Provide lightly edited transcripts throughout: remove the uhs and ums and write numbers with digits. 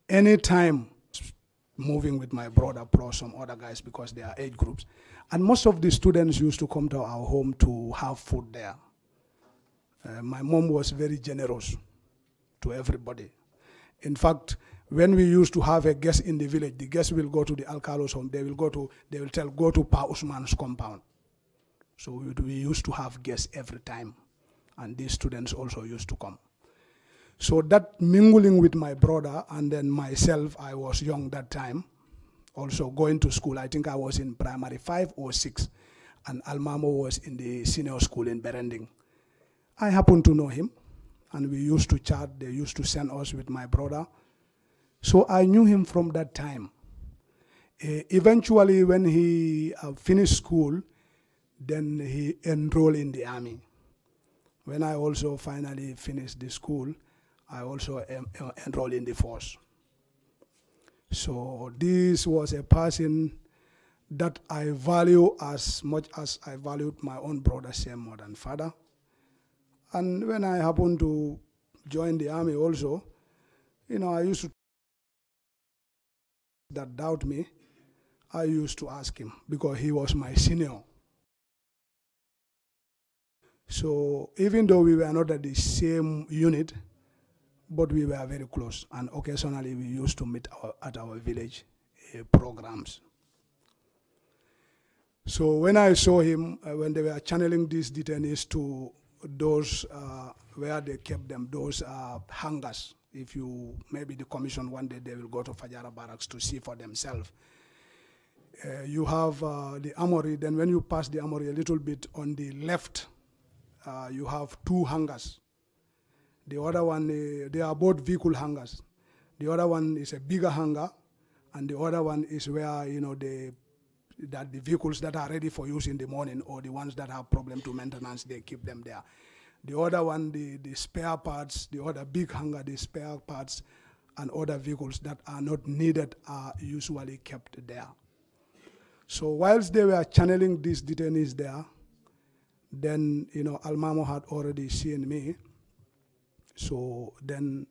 anytime moving with my brother plus some other guys because they are age groups. And most of the students used to come to our home to have food there. My mom was very generous to everybody. In fact, when we used to have a guest in the village, the guest will go to the Alcalo's home. They will go to Pa Usman's compound. So we used to have guests every time. And these students also used to come. So that mingling with my brother and then myself, I was young that time, also going to school. I think I was in primary 5 or 6, and Almamo was in the senior school in Berending. I happened to know him, and we used to chat. They used to send us with my brother. So I knew him from that time. Eventually, when he finished school, then he enrolled in the army. When I also finally finished the school, I also enrolled in the force. So this was a person that I value as much as I valued my own brother, same mother and father. And when I happened to join the army also, I used to that doubt me. I used to ask him because he was my senior. So even though we were not at the same unit, but we were very close. And occasionally we used to meet at our village programs. So when I saw him, when they were channeling these detainees to those where they kept them, those hangars, if you, maybe the commission one day, they will go to Fajara barracks to see for themselves. You have the armory, then when you pass the armory a little bit on the left, you have 2 hangars. The other one, they are both vehicle hangars. The other one is a bigger hangar, and the other one is where, the vehicles that are ready for use in the morning or the ones that have problem to maintenance, they keep them there. The other one, the spare parts, the other big hangar, the spare parts and other vehicles that are not needed are usually kept there. So whilst they were channeling these detainees there, then, Almamo had already seen me. So then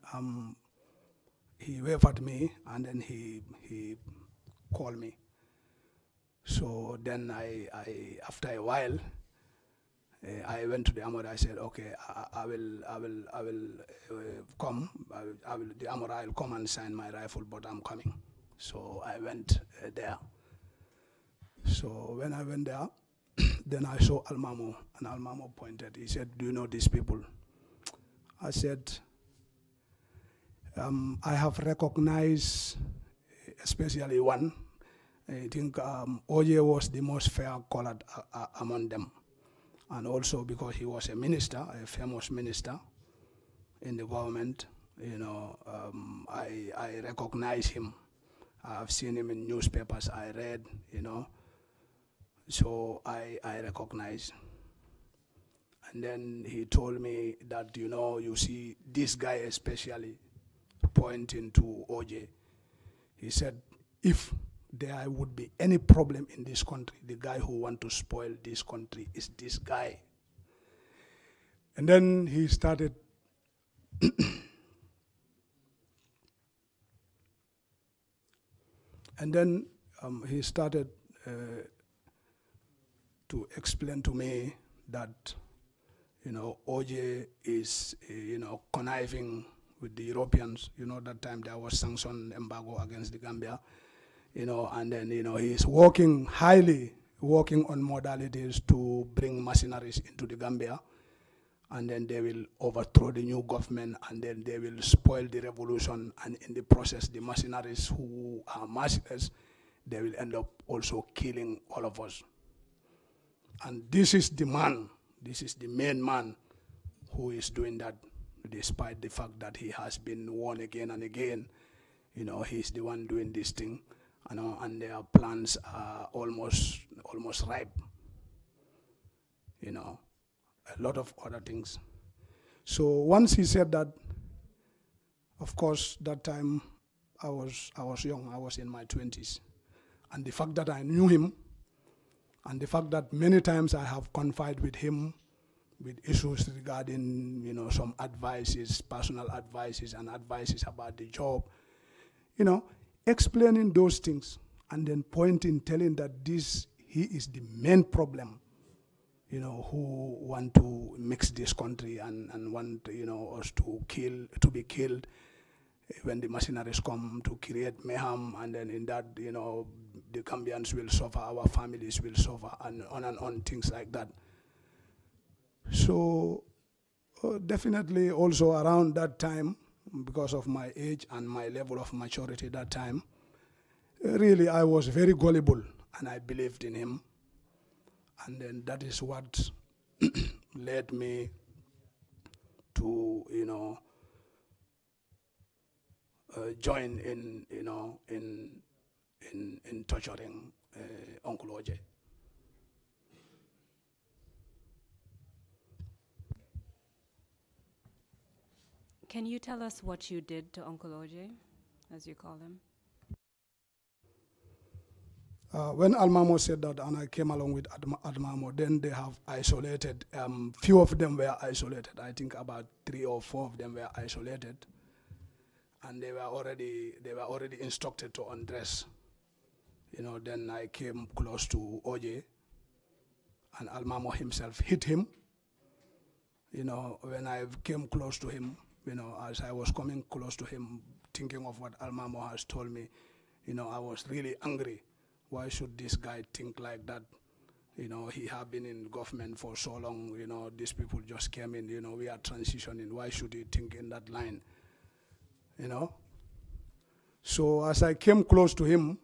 he waved at me, and then he called me. So then after a while, I went to the armory. I said, okay, I will come. The armory, I'll come and sign my rifle, but I'm coming. So I went there. So when I went there, then I saw Almamo, and Almamo pointed. He said, do you know these people? I said, I have recognized especially one. I think Oye was the most fair-colored among them. And also because he was a minister, a famous minister in the government, I recognize him. I've seen him in newspapers, I read, so I recognize. And then he told me that, you see, this guy especially, pointing to OJ, he said, if there would be any problem in this country, the guy who wants to spoil this country is this guy. And then he started to explain to me that, OJ is, conniving with the Europeans. That time there was sanction embargo against the Gambia. And then, he's working on modalities to bring mercenaries into the Gambia, and then they will overthrow the new government, and then they will spoil the revolution, and in the process, the mercenaries who are mercenaries, they will end up also killing all of us. And this is the main man who is doing that, despite the fact that he has been warned again and again. He's the one doing this thing. And their plans are almost ripe. A lot of other things. So once he said that, of course, that time I was young. I was in my 20s, and the fact that I knew him, and the fact that many times I have confided with him with issues regarding, some advices, personal advices, and advices about the job. you know, explaining those things and then pointing, telling that he is the main problem, you know, who want to mix this country and want, you know, us to be killed when the mercenaries come to create mayhem, and then in that, you know, the Gambians will suffer, our families will suffer, and on, things like that. So definitely also around that time, because of my age and my level of maturity that time, really I was very gullible and I believed in him. And then that is what led me to, you know, join in, you know, in torturing Uncle OJ. Can you tell us what you did to Uncle OJ, as you call him? When Almamo said that, and I came along with Almamo, then they have isolated. Few of them were isolated. I think about 3 or 4 of them were isolated, and they were already instructed to undress. You know, then I came close to OJ, and Almamo himself hit him. You know, when I came close to him, you know, as I was coming close to him, thinking of what Almamo has told me, you know, I was really angry. Why should this guy think like that? You know, he have been in government for so long, you know, these people just came in, you know, we are transitioning. Why should he think in that line? You know? So as I came close to him,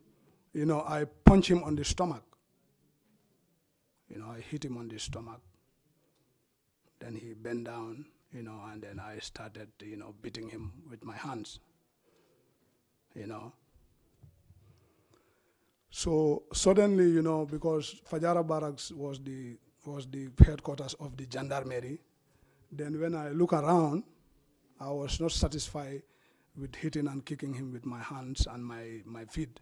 you know, I punched him on the stomach. You know, I hit him on the stomach. Then he bent down, you know, and then I started, you know, beating him with my hands, you know. So suddenly, you know, because Fajara Barracks was the headquarters of the gendarmerie, then when I look around, I was not satisfied with hitting and kicking him with my hands and my feet.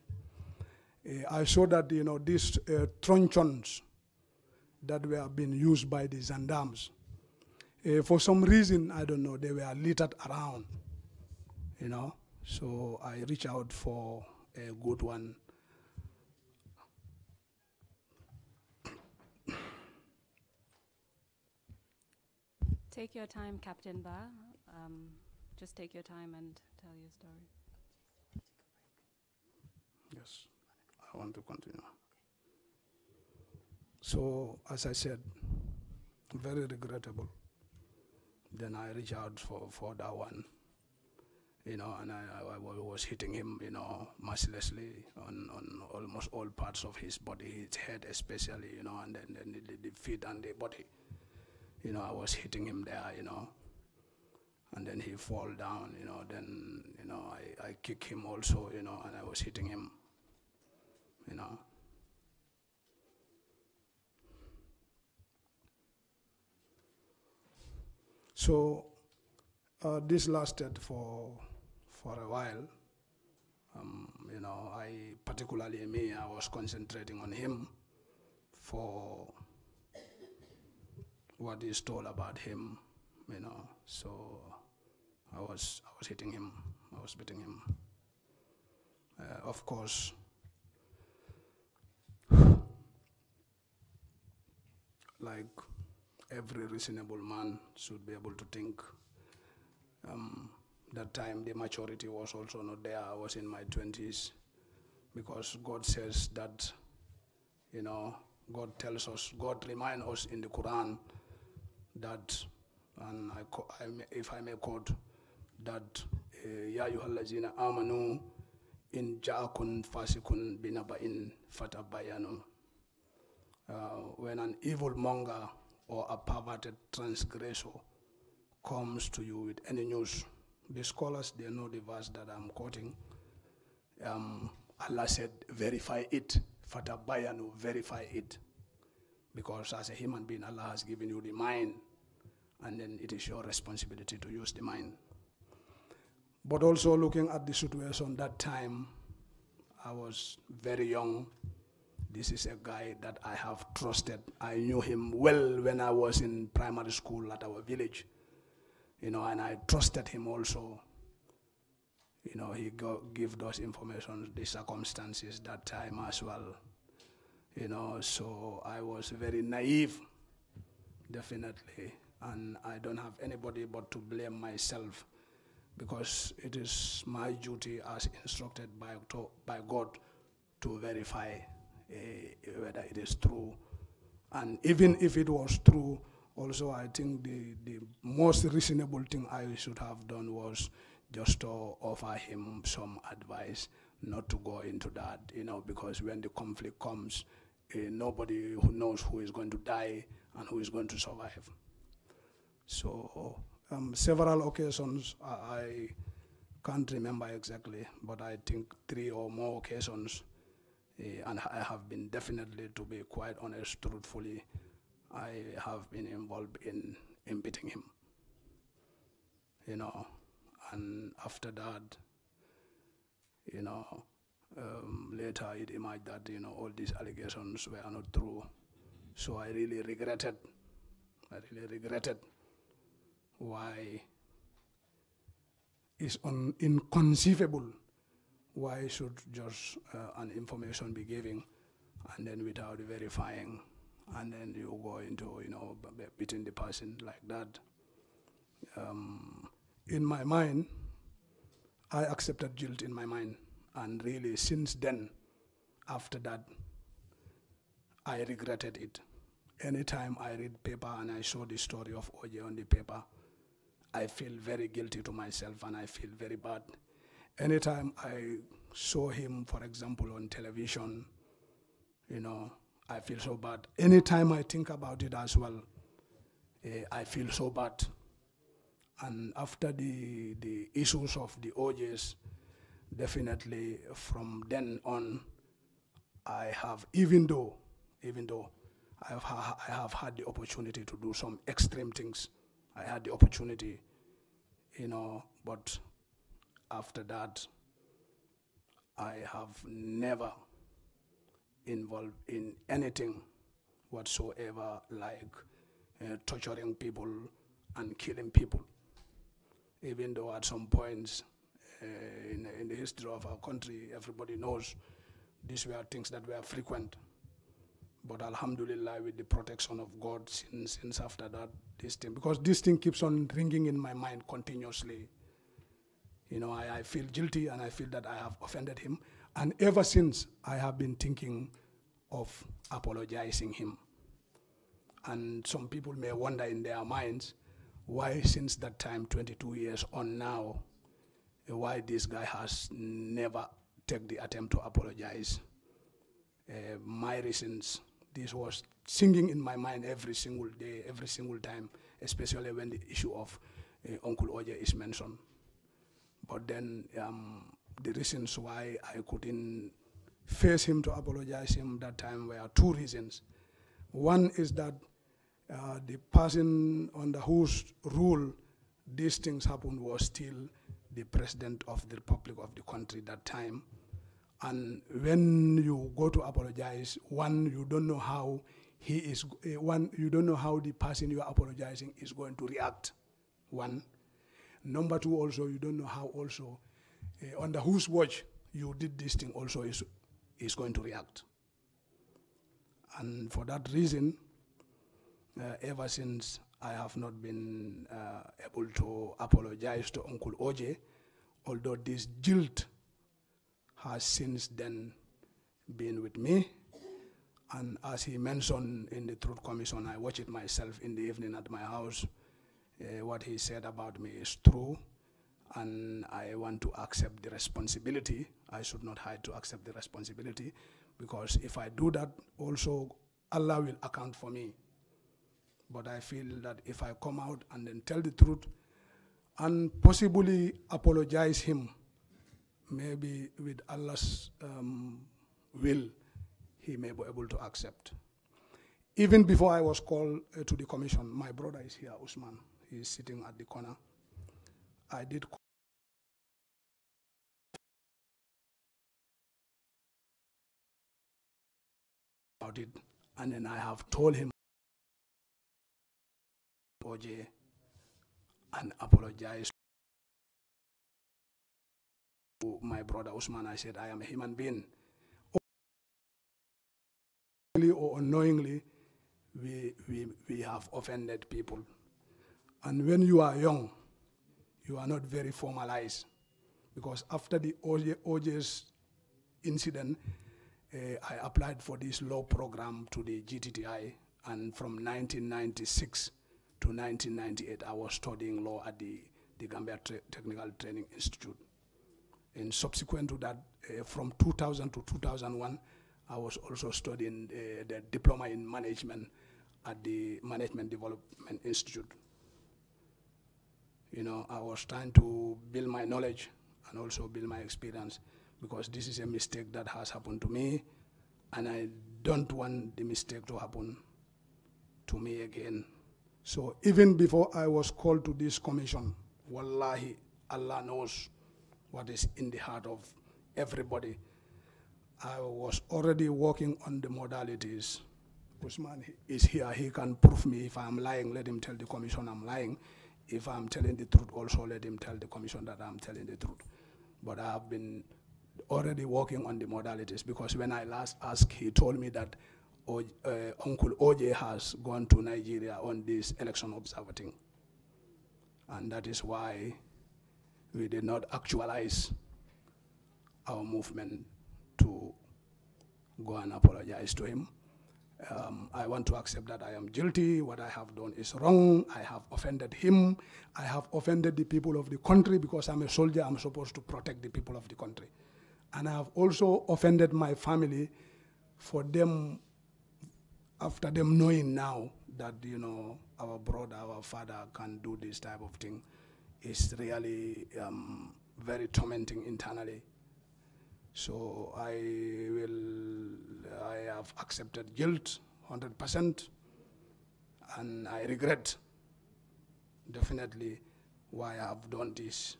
I saw that, you know, these truncheons that were being used by the gendarmes, for some reason, I don't know, they were littered around, you know. So I reached out for a good one. Take your time, Captain Ba. Just take your time and tell your story. Yes, I want to continue. So, as I said, very regrettable. Then I reached out for that one, you know, and I was hitting him, you know, mercilessly on almost all parts of his body, his head especially, you know, and then the feet and the body. You know, I was hitting him there, you know, and then he fall down, you know, then, you know, I kick him also, you know, and I was hitting him, you know. So this lasted for a while. You know, particularly me, I was concentrating on him for what is told about him, you know. So I was hitting him, I was beating him. Of course, like every reasonable man should be able to think. That time the maturity was also not there. I was in my 20s, because God says that, you know, God tells us, God reminds us in the Quran that, and if I may quote, that Ya ayyuhallazina amanu in ja'akum fasikun binaba'in fatabayanu. When an evil monger or a perverted transgressor comes to you with any news, the scholars, they know the verse that I'm quoting. Allah said, verify it. Fatabayanu, verify it. Because as a human being, Allah has given you the mind, and then it is your responsibility to use the mind. But also looking at the situation that time, I was very young. This is a guy that I have trusted. I knew him well when I was in primary school at our village, you know, and I trusted him also, he give those information, the circumstances that time as well. So I was very naive, definitely, and I don't have anybody but to blame myself, because it is my duty as instructed by God to verify whether it is true. And even if it was true, also I think the most reasonable thing I should have done was just to offer him some advice not to go into that, because when the conflict comes, nobody who knows who is going to die and who is going to survive. So several occasions, I can't remember exactly, but I think 3 or more occasions, and I have been definitely, to be quite honest, truthfully, I have been involved in beating him, and after that, later it emerged that, all these allegations were not true. So I really regretted why it's inconceivable why should just an information be given and then without verifying, and then you go into, beating the person like that. In my mind, I accepted guilt in my mind, and really since then, after that, I regretted it. Anytime I read paper and I saw the story of OJ on the paper, I feel very guilty to myself and I feel very bad. Anytime I saw him, for example, on television, I feel so bad. Anytime I think about it as well, I feel so bad. And after the issues of the OJs, definitely from then on, I have, even though I have had the opportunity to do some extreme things, I had the opportunity, but after that, I have never involved in anything whatsoever, like torturing people and killing people. Even though at some points in the history of our country, everybody knows these were things that were frequent. But alhamdulillah, with the protection of God, since after that, because this thing keeps on ringing in my mind continuously. I feel guilty and I feel that I have offended him. And ever since, I have been thinking of apologizing him. And some people may wonder in their minds, why since that time, 22 years on now, why this guy has never taken the attempt to apologize. My reasons, this was singing in my mind every single day, every single time, especially when the issue of Uncle OJ is mentioned. But then the reasons why I couldn't face him to apologize him that time were 2 reasons. One is that the person under whose rule these things happened was still the president of the Republic of the country that time. And when you go to apologize, one, you don't know how you don't know how the person you are apologizing is going to react, one. Number 2, also, you don't know how also, under whose watch you did this thing also is going to react. And for that reason, ever since, I have not been able to apologize to Uncle OJ, although this guilt has since then been with me. And as he mentioned in the Truth Commission, I watched it myself in the evening at my house. What he said about me is true, and I want to accept the responsibility. I should not hide to accept the responsibility, because if I do that, also Allah will account for me. But I feel that if I come out and then tell the truth and possibly apologize him, maybe with Allah's will, he may be able to accept. Even before I was called to the commission, my brother is here, Usman. He is sitting at the corner. I did call about it, and then I have told him OJ and apologized to my brother Usman, I said, I am a human being. Or unknowingly, we have offended people. And when you are young, you are not very formalized. Because after the OJ's incident, I applied for this law program to the GTTI, and from 1996 to 1998, I was studying law at the Gambia Technical Training Institute. And subsequent to that, from 2000 to 2001, I was also studying the diploma in management at the Management Development Institute. You know, I was trying to build my knowledge and also build my experience, because this is a mistake that has happened to me, and I don't want the mistake to happen to me again. So even before I was called to this commission, wallahi, Allah knows what is in the heart of everybody. I was already working on the modalities. Usman is here, he can prove me. If I'm lying, let him tell the commission I'm lying. If I'm telling the truth, also let him tell the commission that I'm telling the truth. But I have been already working on the modalities, because when I last asked, he told me that Uncle OJ has gone to Nigeria on this election observer thing. And that is why we did not actualize our movement to go and apologize to him. I want to accept that I am guilty. What I have done is wrong. I have offended him. I have offended the people of the country, because I'm a soldier. I'm supposed to protect the people of the country. And I have also offended my family for them, after them knowing now that, you know, our brother, our father can do this type of thing. It's really very tormenting internally. So I have accepted guilt 100%, and I regret definitely why I have done this.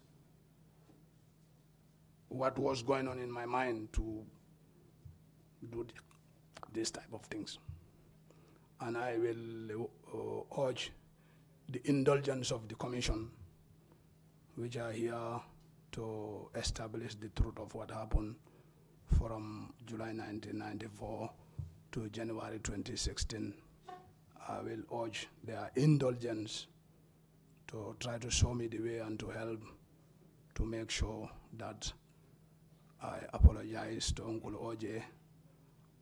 What was going on in my mind to do this type of things. And I will urge the indulgence of the commission, which are here to establish the truth of what happened from July 1994 to January 2016. I will urge their indulgence to try to show me the way and to help to make sure that I apologize to Uncle OJ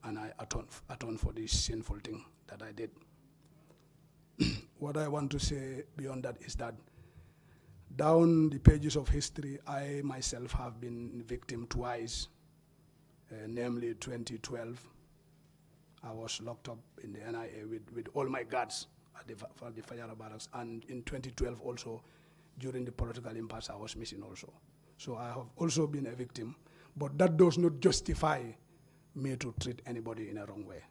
and I atone for this sinful thing that I did. What I want to say beyond that is that down the pages of history, I myself have been victim twice, namely 2012. I was locked up in the NIA with all my guards at the Fajara barracks, and in 2012 also, during the political impasse, I was missing also. So I have also been a victim, but that does not justify me to treat anybody in a wrong way.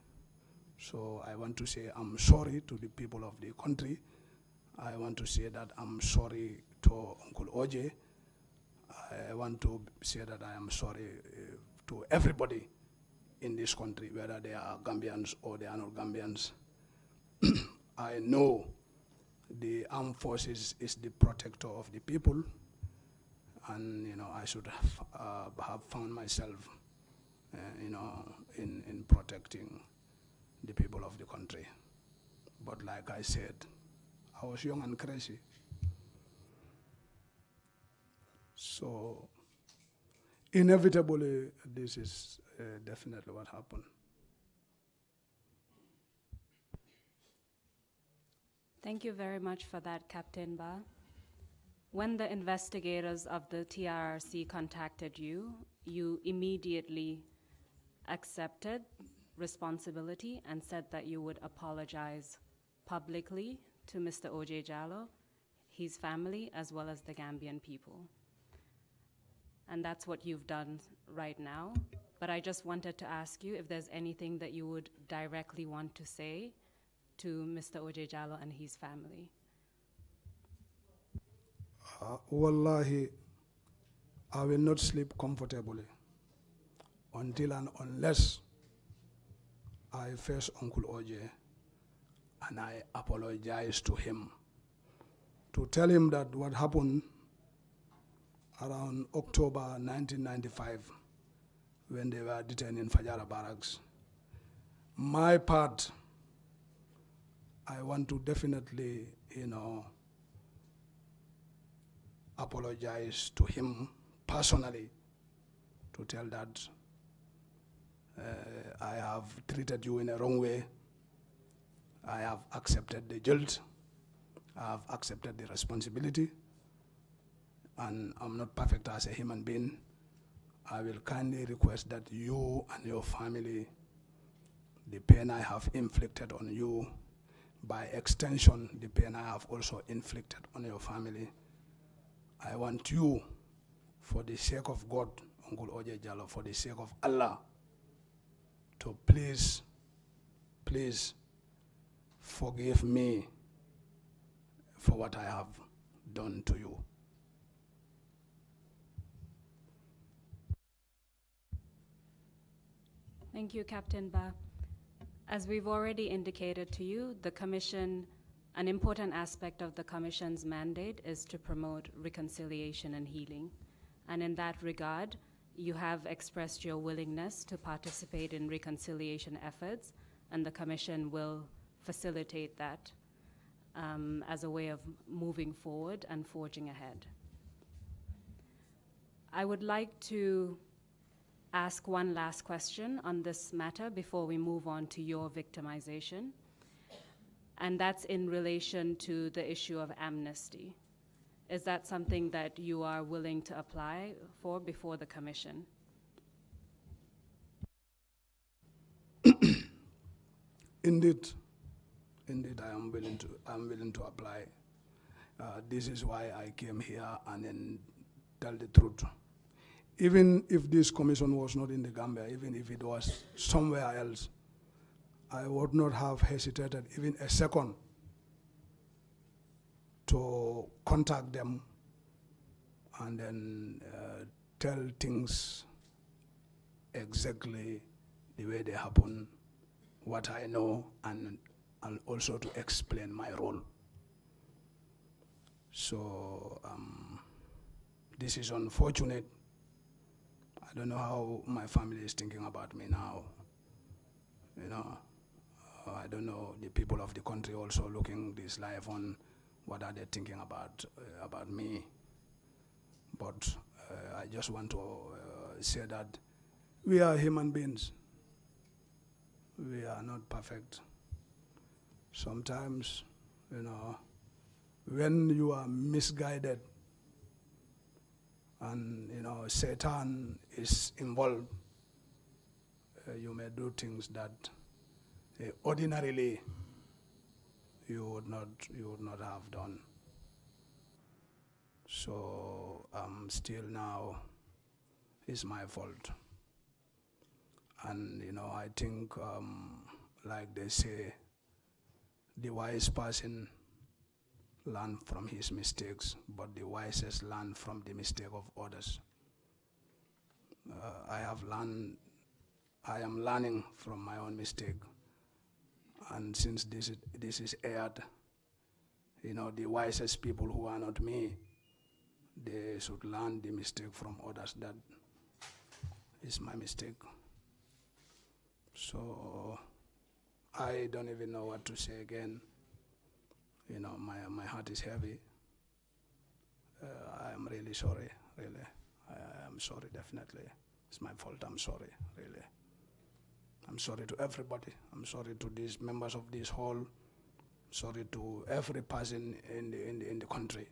So I want to say I'm sorry to the people of the country. I want to say that I'm sorry to Uncle OJ. I want to say that I am sorry to everybody in this country, whether they are Gambians or they are not Gambians. I know the armed forces is the protector of the people, and you know I should have found myself, you know, in protecting the people of the country. But like I said, I was young and crazy. So inevitably, this is definitely what happened. Thank you very much for that, Captain Ba. When the investigators of the TRRC contacted you, you immediately accepted responsibility and said that you would apologize publicly to Mr. OJ Jallow, his family, as well as the Gambian people. And that's what you've done right now. But I just wanted to ask you if there's anything that you would directly want to say to Mr. OJ Jallow and his family. Wallahi, I will not sleep comfortably until and unless I face Uncle OJ and I apologize to him, to tell him that what happened, around October 1995 when they were detained in Fajara barracks. My part, I want to definitely, apologize to him personally, to tell that I have treated you in a wrong way. I have accepted the guilt. I have accepted the responsibility. And I'm not perfect as a human being. I will kindly request that you and your family, the pain I have inflicted on you, by extension, the pain I have also inflicted on your family, I want you, for the sake of God, Uncle Oje Jallow, for the sake of Allah, to please forgive me for what I have done to you. Thank you, Captain Ba. As we've already indicated to you, the Commission, an important aspect of the Commission's mandate is to promote reconciliation and healing. And in that regard, you have expressed your willingness to participate in reconciliation efforts, and the Commission will facilitate that as a way of moving forward and forging ahead. I would like to ask one last question on this matter before we move on to your victimization, and that's in relation to the issue of amnesty. Is that something that you are willing to apply for before the Commission? Indeed, I am willing to apply. This is why I came here and then tell the truth. Even if this commission was not in the Gambia, even if it was somewhere else, I would not have hesitated even a second to contact them and then tell things exactly the way they happen, what I know, and also to explain my role. So this is unfortunate. I don't know how my family is thinking about me now. I don't know the people of the country also looking this live on, what are they thinking about me. But I just want to say that we are human beings. We are not perfect. Sometimes, when you are misguided and, Satan is involved, you may do things that ordinarily you would not have done. So still now it's my fault. And I think like they say, the wise person learn from his mistakes, but the wisest learn from the mistake of others. I am learning from my own mistake. And since this is aired, the wisest people who are not me, they should learn the mistake from others. That is my mistake. So I don't even know what to say again. My heart is heavy. I am really sorry, really. I am sorry, definitely. It's my fault, I'm sorry, really. I'm sorry to everybody. I'm sorry to these members of this hall. Sorry to every person in the country.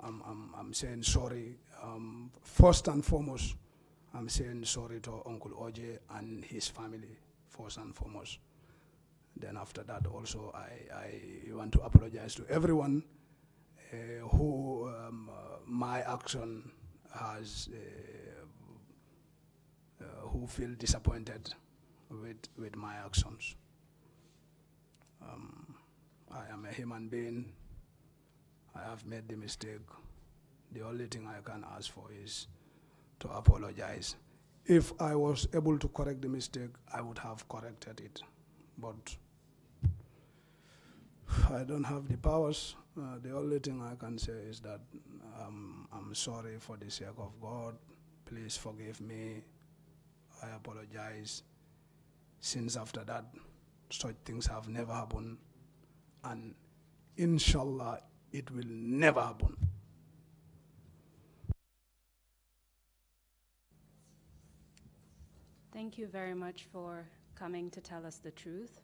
I'm saying sorry. First and foremost, I'm saying sorry to Uncle Oje and his family, first and foremost. Then after that also, I want to apologize to everyone who my action has, who feel disappointed with my actions. I am a human being. I have made the mistake. The only thing I can ask for is to apologize. If I was able to correct the mistake, I would have corrected it. But I don't have the powers. The only thing I can say is that I'm sorry for the sake of God. Please forgive me. I apologize. Since after that, such things have never happened. And inshallah, it will never happen. Thank you very much for coming to tell us the truth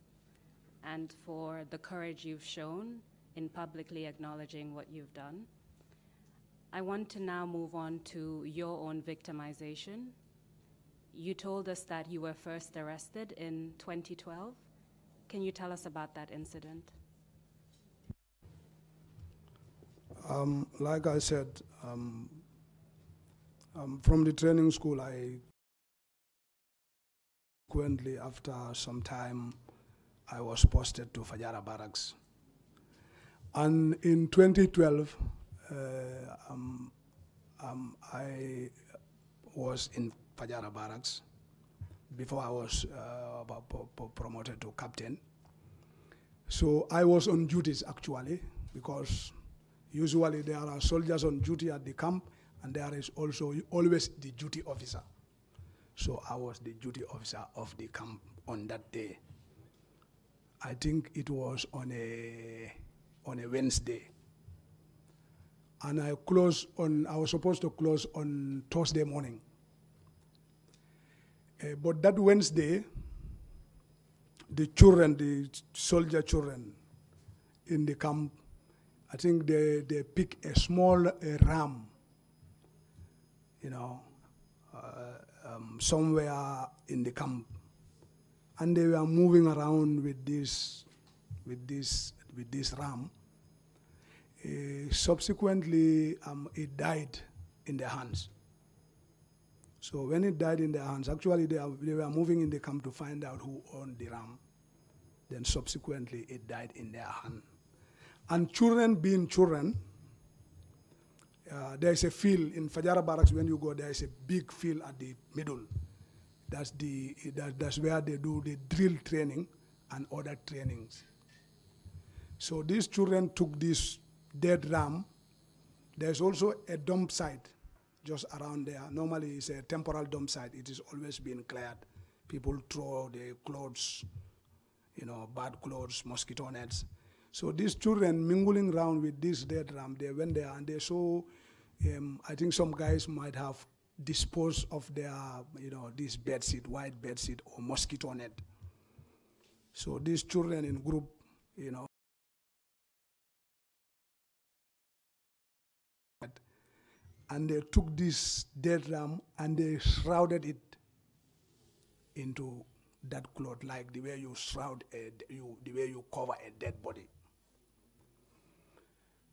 and for the courage you've shown in publicly acknowledging what you've done. I want to now move on to your own victimization. You told us that you were first arrested in 2012. Can you tell us about that incident? Like I said, from the training school, consequently, after some time, I was posted to Fajara Barracks. And in 2012, I was in Fajara Barracks before I was promoted to captain. So I was on duties actually, because usually there are soldiers on duty at the camp, and there is also always the duty officer. So I was the duty officer of the camp on that day. I think it was on a Wednesday. And I was supposed to close on Thursday morning. But that Wednesday, the soldier children in the camp, I think they pick a small ram, somewhere in the camp, and they were moving around with this ram. Subsequently, it died in their hands. So when it died in their hands, actually they were moving in the camp to find out who owned the ram. Then subsequently it died in their hand. And children being children, there is a field in Fajara Barracks. When you go, there is a big field at the middle. That's where they do the drill training and other trainings. So these children took this dead ram. There's also a dump site just around there. Normally it's a temporal dump site. It is always being cleared. People throw their clothes, bad clothes, mosquito nets. So these children mingling around with this dead ram, they went there and they saw, I think some guys might have disposed of their, this bedsheet, white bedsheet or mosquito net. So these children in group, and they took this dead ram and they shrouded it into that cloth, like the way you shroud the way you cover a dead body.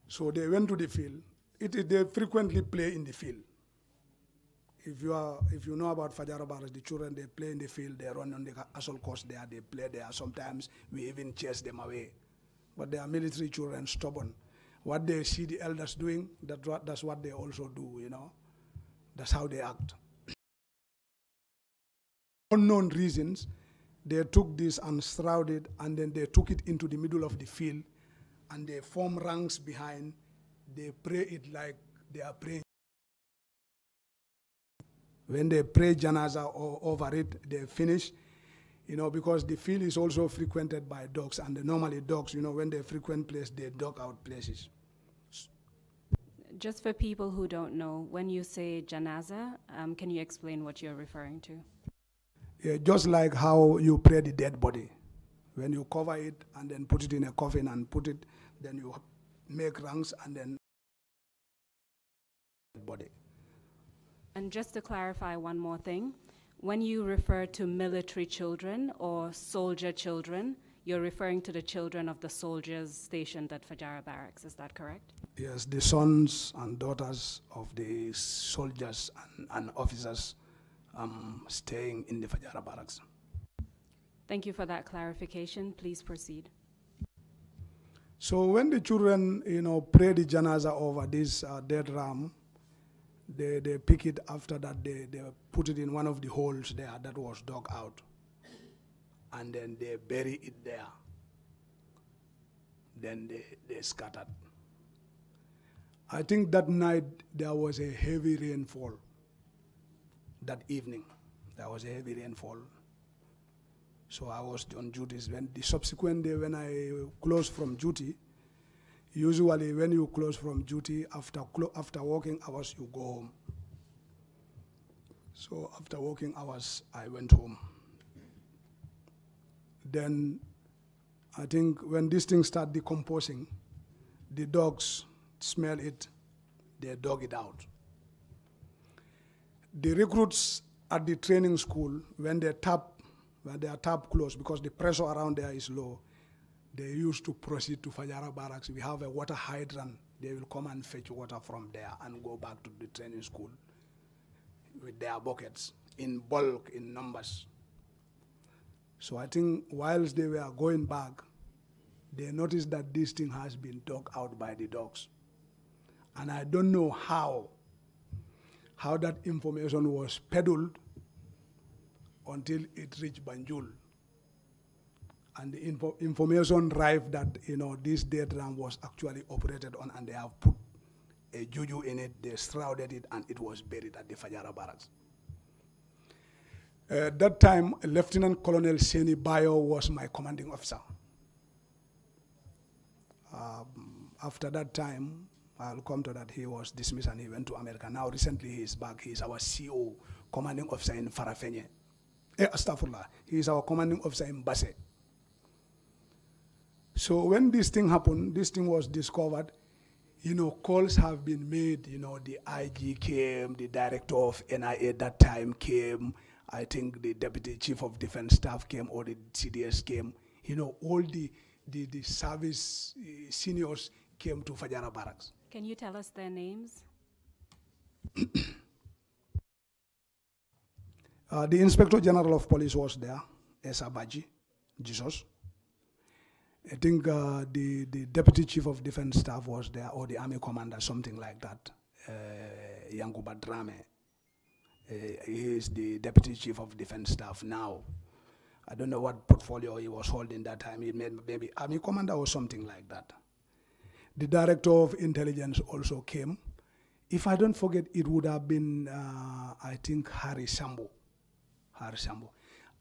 So they went to the field. They frequently play in the field. If you know about Fajara Barracks, the children, they play in the field, they run on the assault course there, they play there. Sometimes we even chase them away. But they are military children, stubborn. What they see the elders doing, that's what they also do, That's how they act. Unknown reasons, they took this and shrouded, and then they took it into the middle of the field, and they form ranks behind. They pray it like they are praying. When they pray janaza over it, they finish, because the field is also frequented by dogs, and normally dogs, when they frequent places, they dog out places. Just for people who don't know, when you say janaza, can you explain what you're referring to? Yeah, just like how you pray the dead body. When you cover it and then put it in a coffin and put it, then you make ranks and then body. And just to clarify one more thing, when you refer to military children or soldier children, you're referring to the children of the soldiers stationed at Fajara Barracks, is that correct? Yes, the sons and daughters of the soldiers and officers staying in the Fajara Barracks. Thank you for that clarification. Please proceed. So when the children, pray the janaza over this dead ram, they pick it after that, they put it in one of the holes there that was dug out. And then they bury it there. Then they scattered. I think that night there was a heavy rainfall. That evening, there was a heavy rainfall. So I was on duties. When the subsequent day, when I closed from duty, usually when you close from duty, after working hours, you go home. So after working hours, I went home. Then I think when this thing started decomposing, the dogs smell it, they dug it out. The recruits at the training school, when their tap closed, because the pressure around there is low, they used to proceed to Fajara Barracks. We have a water hydrant. They will come and fetch water from there and go back to the training school with their buckets in bulk, in numbers. So I think whilst they were going back, they noticed that this thing has been dug out by the dogs. And I don't know how that information was peddled until it reached Banjul. And the information arrived that, this dead ram was actually operated on, and they have put a juju in it, they shrouded it, and it was buried at the Fajara Barracks. At that time, Lieutenant Colonel Seni Bayo was my commanding officer. After that time, I'll come to that, he was dismissed and he went to America. Now recently he is back. He is our CO, commanding officer in Farafenye. Astaghfirullah. He is our commanding officer in Basse. So when this thing happened, this thing was discovered, calls have been made, the IG came, the director of NIA at that time came, I think the deputy chief of defense staff came, or the CDS came, all the service seniors came to Fajara Barracks. Can you tell us their names? The Inspector General of Police was there, Esa Baji, Jesus. I think the Deputy Chief of Defense Staff was there, or the Army Commander, something like that, Yankuba Drame. He is the Deputy Chief of Defense Staff now. I don't know what portfolio he was holding that time. He maybe Army Commander or something like that. The Director of Intelligence also came. If I don't forget, it would have been, I think, Harry Sambo.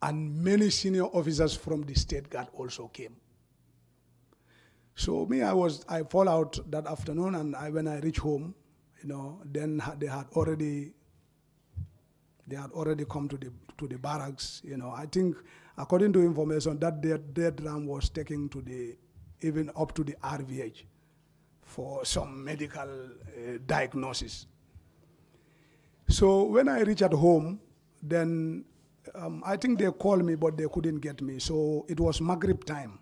And many senior officers from the State Guard also came. So me, I fall out that afternoon, and when I reach home, then they had already come to the barracks. I think, according to information, that dead ram was taken to even up to the RVH for some medical diagnosis. So when I reach at home, then I think they called me, but they couldn't get me. So it was Maghrib time.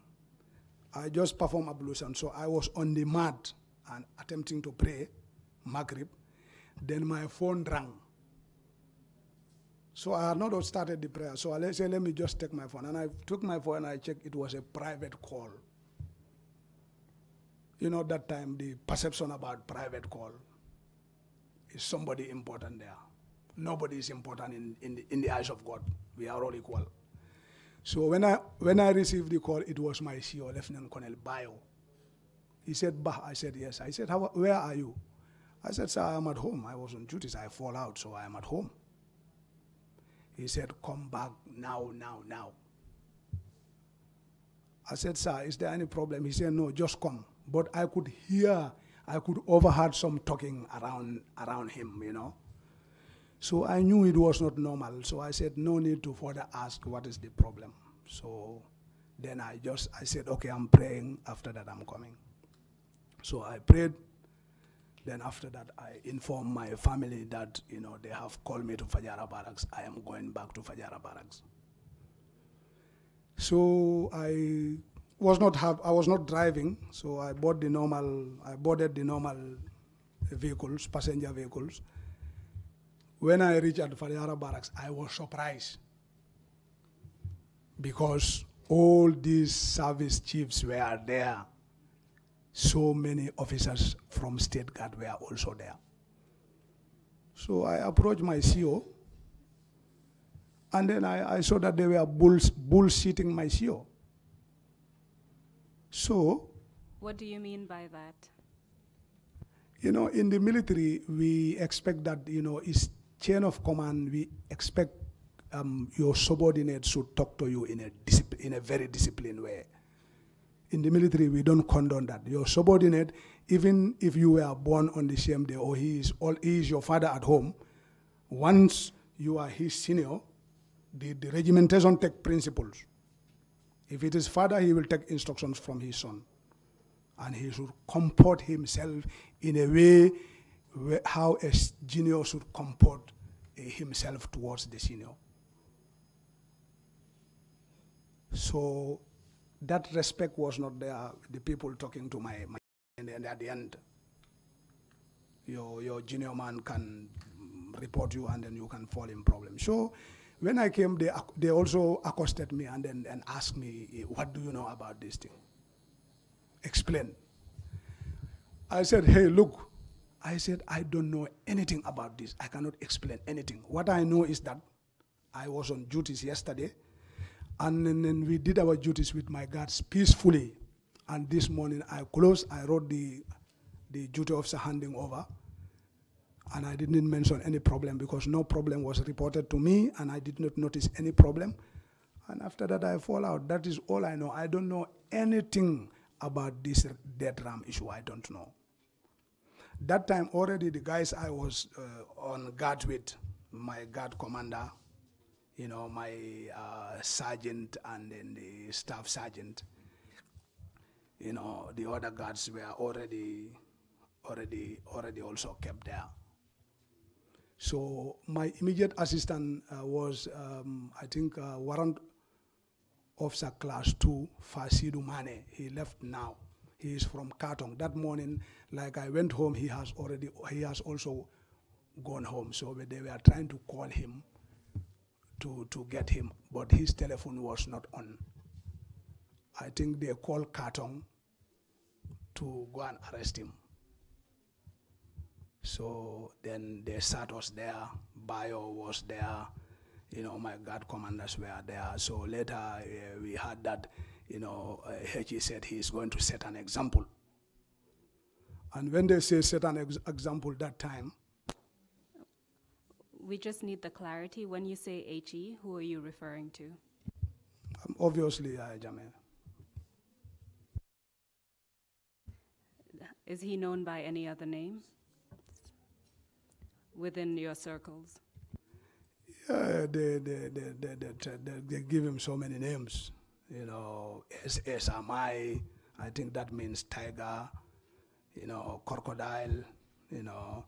I just performed ablution. So I was on the mat and attempting to pray Maghrib. Then my phone rang. So I had not started the prayer. So I said, let me just take my phone. And I took my phone and I checked. It was a private call. That time the perception about private call is somebody important there. Nobody is important in the eyes of God. We are all equal. So when I received the call, it was my CEO, Lieutenant Colonel Bayo. He said, Bah. I said, yes. I said, where are you? I said, sir, I am at home. I was on duties. I fall out, so I am at home. He said, come back now. I said, sir, is there any problem? He said, no, just come. But I could overheard some talking around him, So I knew it was not normal. So I said, no need to further ask what is the problem. So then I said, okay, I'm praying. After that, I'm coming. So I prayed. Then after that, I informed my family that, they have called me to Fajara Barracks. I am going back to Fajara Barracks. So I was not driving. So I boarded the normal vehicles, passenger vehicles. When I reached at Fajara Barracks, I was surprised because all these service chiefs were there. So many officers from State Guard were also there. So I approached my CO, and then I saw that they were bullshitting my CO. So. What do you mean by that? You know, in the military, we expect that, you know, it's chain of command. We expect your subordinates should talk to you in a very disciplined way. In the military, we don't condone that. Your subordinate, even if you were born on the same day or he is your father at home, once you are his senior, the regimentation take principles. If it is father, he will take instructions from his son. And he should comport himself in a way how a junior should comport himself towards the senior. So that respect was not there. The people talking to my and at the end, your junior man can report you and then you can fall in problem. So when I came, they also accosted me and asked me, what do you know about this thing? Explain. I said, hey, look, I said, I don't know anything about this. I cannot explain anything. What I know is that I was on duties yesterday, and then we did our duties with my guards peacefully. And this morning I closed, I wrote the duty officer handing over, and I didn't mention any problem because no problem was reported to me, and I did not notice any problem. And after that, I fall out. That is all I know. I don't know anything about this death ram issue. I don't know. That time already the guys I was on guard with, my guard commander, you know, my sergeant and then the staff sergeant, you know, the other guards were already also kept there. So my immediate assistant was, I think, Warrant Officer Class 2, Fasidu Mane. He left now. He is from Katong. That morning, like I went home, he has also gone home. So they were trying to call him to get him, but his telephone was not on. I think they called Katong to go and arrest him. So then they sat us there, Bayo was there, you know, my guard commanders were there. So later we heard that, you know, Hechi said he's going to set an example. And when they say set an example that time, we just need the clarity. When you say HE, who are you referring to? Obviously, Jamel. Is he known by any other name within your circles? Yeah, they give him so many names. You know, SMI, I think that means tiger, you know, crocodile, you know,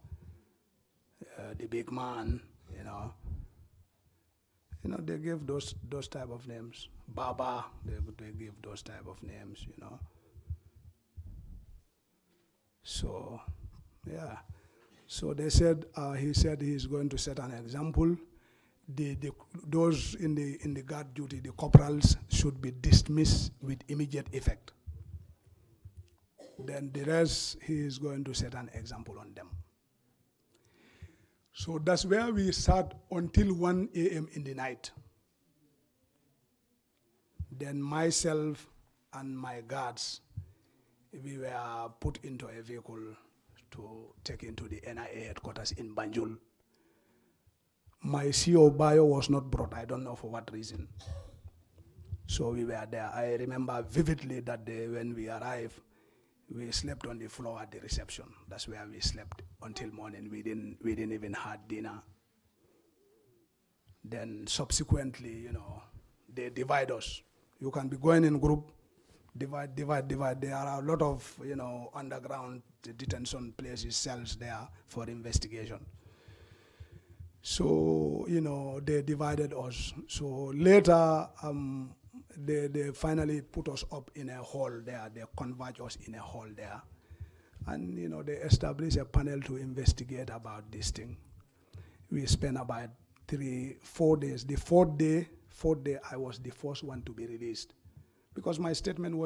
the big man, you know. You know, they give those type of names. Baba, they give those type of names, you know. So, yeah. So they said, he said he's going to set an example. Those in the guard duty, the corporals, should be dismissed with immediate effect. Then the rest, he is going to set an example on them. So that's where we sat until 1 a.m. in the night. Then myself and my guards, we were put into a vehicle to take into the NIA headquarters in Banjul. My CO bio was not brought, I don't know for what reason. So we were there. I remember vividly that day when we arrived, we slept on the floor at the reception. That's where we slept until morning. We didn't even have dinner. Then subsequently, you know, they divide us. You can be going in group, divide. There are a lot of, you know, underground detention places, cells there for investigation. So, you know, they divided us. So later, they finally put us up in a hall there. They converged us in a hall there. And, you know, they established a panel to investigate about this thing. We spent about 4 days. The fourth day, I was the first one to be released because my statement was